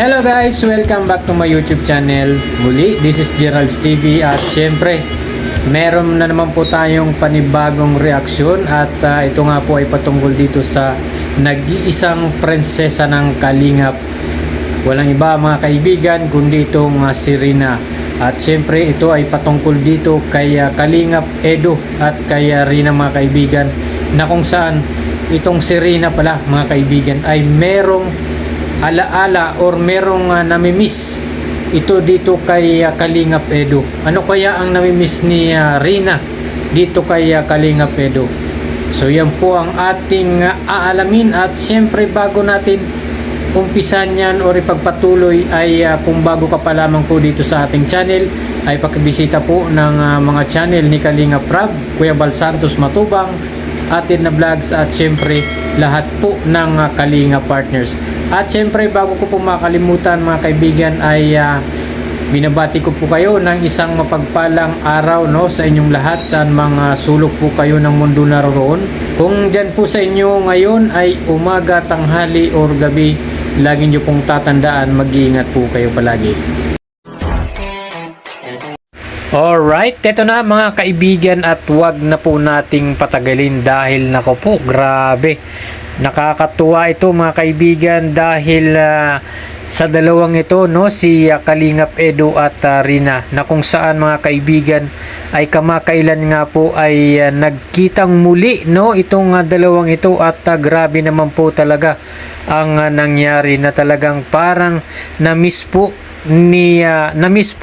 Hello guys! Welcome back to my YouTube channel. Muli, this is Gerald's TV at syempre, meron na naman po tayong panibagong reaksyon at ito nga po ay patungkol dito sa nag-iisang prinsesa ng Kalingap. Walang iba mga kaibigan kundi itong si Rina. At syempre ito ay patungkol dito kay Kalingap Edu at kay Rina mga kaibigan, na kung saan itong si Rina pala mga kaibigan ay merong alaala or merong namimiss ito dito kay Kalingap Edu. Ano kaya ang namimiss ni Rina dito kay Kalingap Edu? So yan po ang ating aalamin. At syempre bago natin umpisan yan or ipagpatuloy ay kung bago ka pa lamang po dito sa ating channel ay pakibisita po ng mga channel ni Kalingap Rab, Kuya Bal Santos Matubang, Atid na Vlogs at syempre lahat po ng Kalingap Partners. At syempre bago ko po makalimutan mga kaibigan ay binabati ko po kayo ng isang mapagpalang araw sa inyong lahat, saan mga sulok po kayo ng mundo naroon. Kung dyan po sa inyo ngayon ay umaga, tanghali or gabi, lagi nyo pong tatandaan, mag-iingat po kayo palagi. Alright, eto na mga kaibigan at wag na po nating patagalin dahil nako po, grabe. Nakakatuwa ito mga kaibigan dahil sa dalawang ito si Kalingap Edu at Rina, na kung saan mga kaibigan ay kamakailan nga po ay nagkitang muli itong dalawang ito at grabe naman po talaga ang nangyari, na talagang parang na-miss po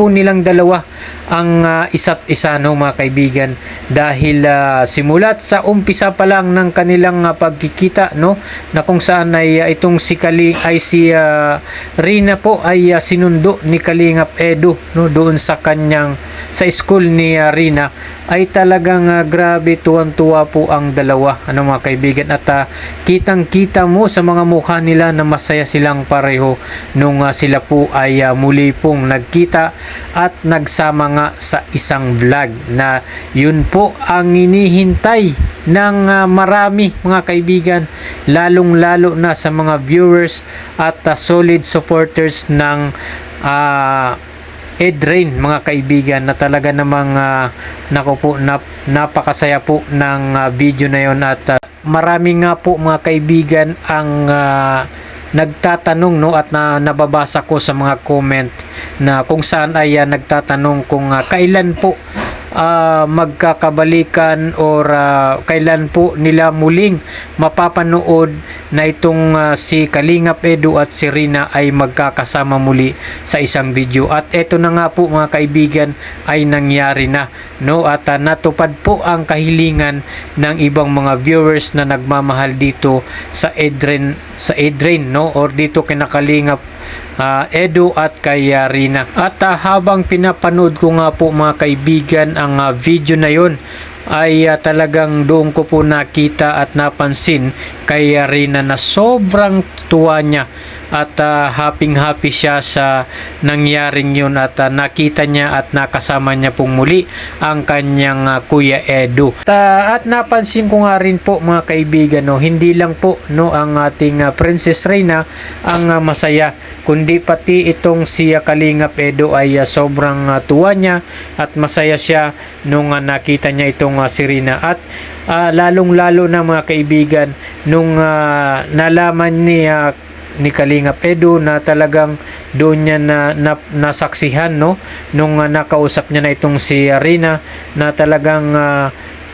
nilang dalawa ang isa't isa mga kaibigan, dahil simulat sa umpisa pa lang ng kanilang pagkikita na kung saan ay itong si Rina po ay sinundo ni Kalingap Edu doon sa school ni Rina, ay talagang grabe, tuwan-tuwa po ang dalawa mga kaibigan. At kitang-kita mo sa mga mukha nila na masaya silang pareho nung sila po ay muli pong nagkita at nagsama nga sa isang vlog, na yun po ang hinihintay ng marami mga kaibigan, lalong-lalo na sa mga viewers at solid supporters ng Edrain mga kaibigan, na talaga namang napakasaya po ng video na yon. At marami nga po mga kaibigan ang nagtatanong at nababasa ko sa mga comment na kung saan ay nagtatanong kung kailan po magkakabalikan or kailan po nila muling mapapanood na itong si Kalingap Edu at si Rina ay magkakasama muli sa isang video. At eto na nga po mga kaibigan ay nangyari na at natupad po ang kahilingan ng ibang mga viewers na nagmamahal dito sa Edrain or dito kina Kalingap Edu at kay Rina. At habang pinapanood ko nga po mga kaibigan ang video na yon ay talagang doon ko po nakita at napansin kay Rina na sobrang tuwa niya at happy siya sa nangyaring yun, at nakita niya at nakasama niya pong muli ang kanyang Kuya Edu. At napansin ko nga rin po mga kaibigan hindi lang po ang ating Princess Rina ang masaya, kundi pati itong si Kalingap Edu ay sobrang tuwa niya at masaya siya nung nakita niya itong si Rina. At lalong-lalo na mga kaibigan nung nalaman ni Kalingap Edu na talagang doon niya nasaksihan nung nakausap niya na itong si Rina, na talagang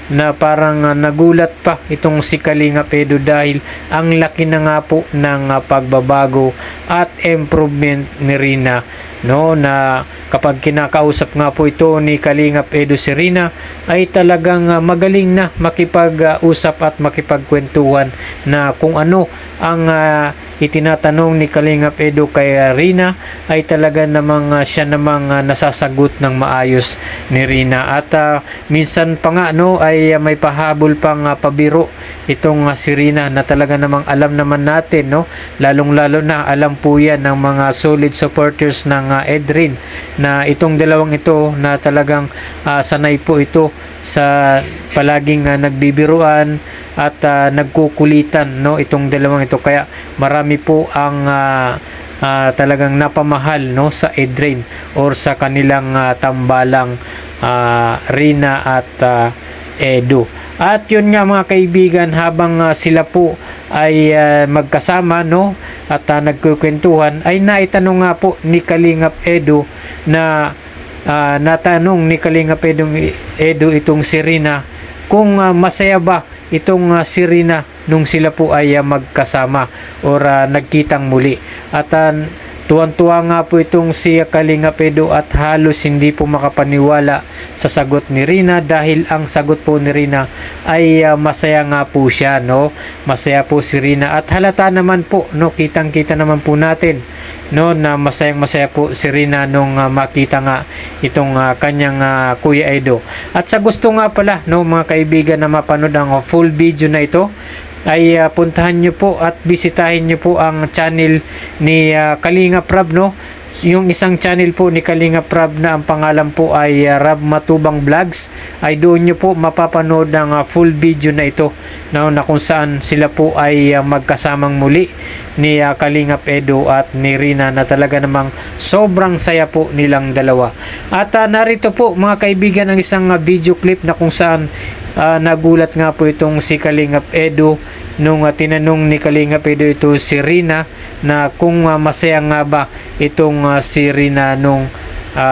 na parang nagulat pa itong si Kalingap Edu dahil ang laki na nga po ng pagbabago at improvement ni Rina na kapag kinakausap nga po ito ni Kalingap Edu si Rina ay talagang magaling na makipag-usap at makipagkwentuhan, na kung ano ang itinatanong ni Kalingap Edu kay Rina ay talaga namang siya namang nasasagot ng maayos ni Rina. At minsan pa nga ay may pahabol pang pabiro itong si Rina, na talaga namang alam naman natin lalong-lalo na alam po yan ng mga solid supporters ng Edrain, na itong dalawang ito na talagang sanay po ito sa palaging nagbibiruan at nagkukulitan itong dalawang ito, kaya marami po ang talagang napamahal, no, sa Adrian or sa kanilang tambalang Rina at Edu. At yun nga mga kaibigan, habang sila po ay magkasama, no, at nagkukwentuhan, ay naitanong nga po ni Kalingap Edu na natanong ni Kalingap Edu itong si Rina kung masaya ba itong si Rina nung sila po ay magkasama or nagkitang muli. At tuwan-tuwa nga po itong si Kalingap Edu at halos hindi po makapaniwala sa sagot ni Rina, dahil ang sagot po ni Rina ay masaya nga po siya, no? Masaya po si Rina at halata naman po, no, kitang-kita naman po natin, no, na masayang-masaya po si Rina nung makita nga itong kanyang Kuya Edu. At sa gusto nga pala, no, mga kaibigan, na mapanood ang full video na ito, ay puntahan nyo po at bisitahin nyo po ang channel ni Kalingap Rab, no? Yung isang channel po ni Kalingap Rab na ang pangalan po ay Rab Matubang Vlogs, ay doon nyo po mapapanood ang full video na ito, no, na kung saan sila po ay magkasamang muli ni Kalingap Edu at ni Rina, na talaga namang sobrang saya po nilang dalawa. At narito po mga kaibigan ang isang video clip na kung saan nagulat nga po itong si Kalingap Edu nung tinanong ni Kalingap Edu ito si Rina na kung masaya nga ba itong si Rina nung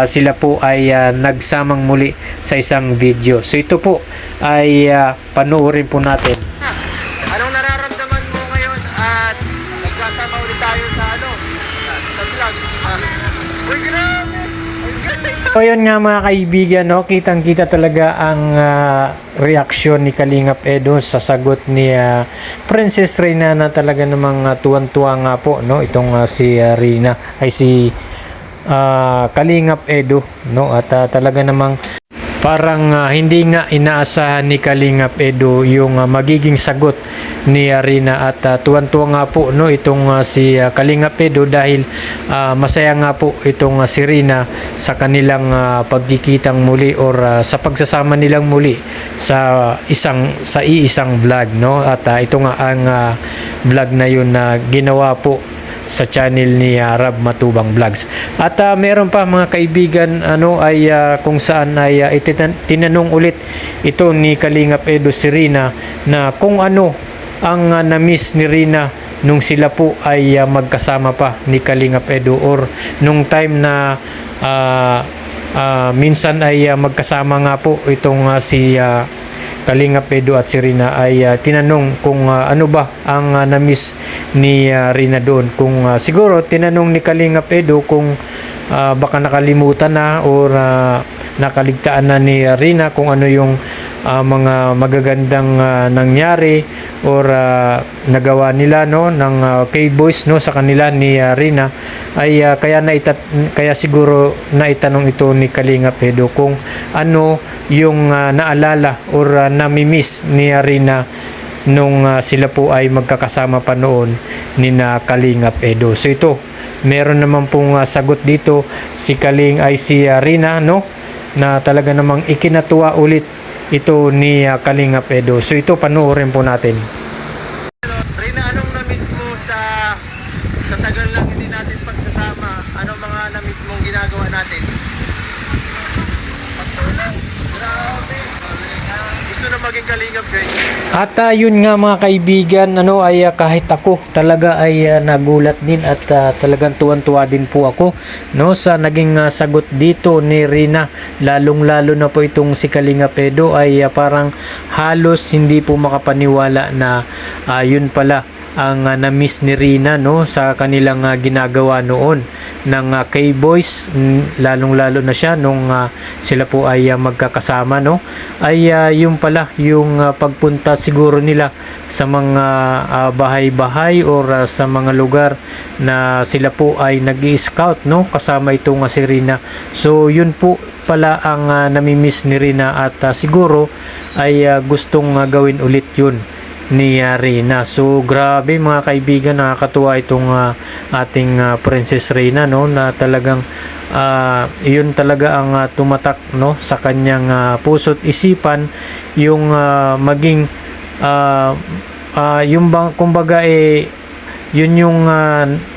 sila po ay nagsamang muli sa isang video. So ito po ay panoorin po natin. Anong nararamdaman mo ngayon at nagkasama ulit tayo sa sa vlog? Uy, grabe! Ang galing! So yun nga mga kaibigan, no, kitang-kita talaga ang reaksyon ni Kalingap Edu sa sagot ni Princess Rina, na talaga namang tuwan-tuwa nga po, no, itong si Rina ay si Kalingap Edu, no, at talaga namang parang hindi nga inaasahan ni Kalingap Edu yung magiging sagot ni Rina, at tuwan-tuwa nga po, no, itong si Kalingap Edu dahil masaya nga po itong si Rina sa kanilang pagkikitang muli or sa pagsasama nilang muli sa iisang vlog, no, at ito nga ang vlog na yun na ginawa po sa channel ni Rab Matubang Vlogs. At meron pa mga kaibigan, ano, ay kung saan ay tinanong ulit ito ni Kalingap Edu si Rina na kung ano ang na-miss ni Rina nung sila po ay magkasama pa ni Kalingap Edu, or nung time na minsan ay magkasama nga po itong si Kalingap Edu at si Rina, ay tinanong kung ano ba ang na-miss ni Rina doon. Kung siguro tinanong ni Kalingap Edu kung baka nakalimutan na or nakaligtaan na ni Rina kung ano yung mga magagandang nangyari or nagawa nila, no, ng K-Boys, no, sa kanila ni Rina, ay kaya siguro naitanong ito ni Kalingap Edu kung ano yung naalala or nami-miss ni Rina nung sila po ay magkakasama pa noon ni Kalingap Edu. So ito, meron naman pong sagot dito si Rina, no, na talaga namang ikinatuwa ulit ito ni Kalingap Edu. So ito, panoorin po natin. Rina, anong na-miss mo sa tagal lang hindi natin pagsasama? Anong mga na-miss mong ginagawa natin? Pagtulang. Grabe. Gusto na maging Kalingap, guys. At yun nga mga kaibigan, ano, ay kahit ako talaga ay nagulat din at talagang tuwan-tuwa din po ako, no, sa naging sagot dito ni Rina, lalong-lalo na po itong si Kalingap Edu ay parang halos hindi po makapaniwala na yun pala ang na-miss ni Rina, no, sa kanilang ginagawa noon ng K-Boys, lalong-lalo na siya nung sila po ay magkakasama, no, ay yung pala yung pagpunta siguro nila sa mga bahay-bahay or sa mga lugar na sila po ay nag-i-scout, no, kasama itong si Rina. So yun po pala ang nami-miss ni Rina, at siguro ay gustong gawin ulit yun ni Rina. So grabe mga kaibigan, nakakatuwa itong ating Princess Rina, no, na talagang yun talaga ang tumatak, no, sa kanyang puso't isipan, yung maging yung bang kumbaga yun yung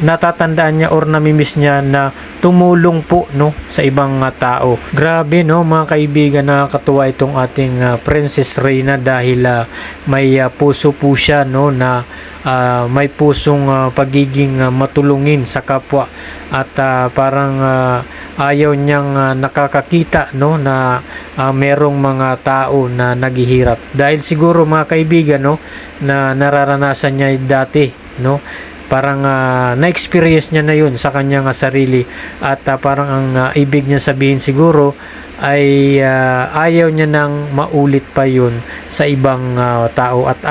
natatandaan niya or namimiss niya na tumulong po no sa ibang tao. Grabe no mga kaibigan, nakakatuwa itong ating Princess Reyna dahil may puso po siya no na may pusong pagiging matulungin sa kapwa at parang ayaw niyang nakakakita no na merong mga tao na naghihirap dahil siguro mga kaibigan no na nararanasan niya dati no, parang na-experience niya na yun sa kanyang sarili at parang ang ibig niya sabihin siguro ay ayaw niya nang maulit pa yun sa ibang tao at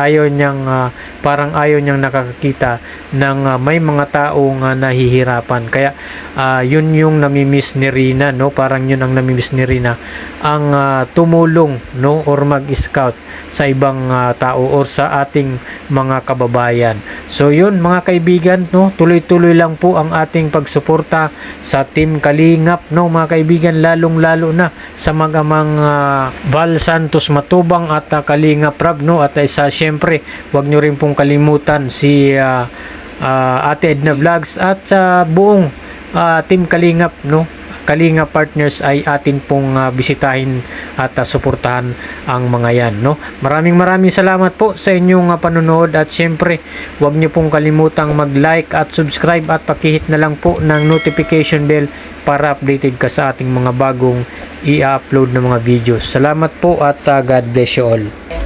parang ayaw niyang nakakakita ng may mga taong nahihirapan. Kaya yun yung namimiss ni Rina no, parang yun ang namimiss ni Rina, ang tumulong no or mag-scout sa ibang tao or sa ating mga kababayan. So yun mga kaibigan no, tuloy-tuloy lang po ang ating pagsuporta sa Team Kalingap no mga kaibigan, lalong-lalo na sa mag-amang Val Santos Matubang at Kalingap Rab no, at isa syempre wag nyo rin pong kalimutan si Ate Edna Vlogs at sa buong Team Kalingap no, Kalingap Partners ay atin pong bisitahin at suportahan ang mga yan no. Maraming salamat po sa inyong panonood at syempre huwag niyo pong kalimutang mag-like at subscribe at pakihit na lang po ng notification bell para updated ka sa ating mga bagong i-upload na mga videos. Salamat po at God bless you all.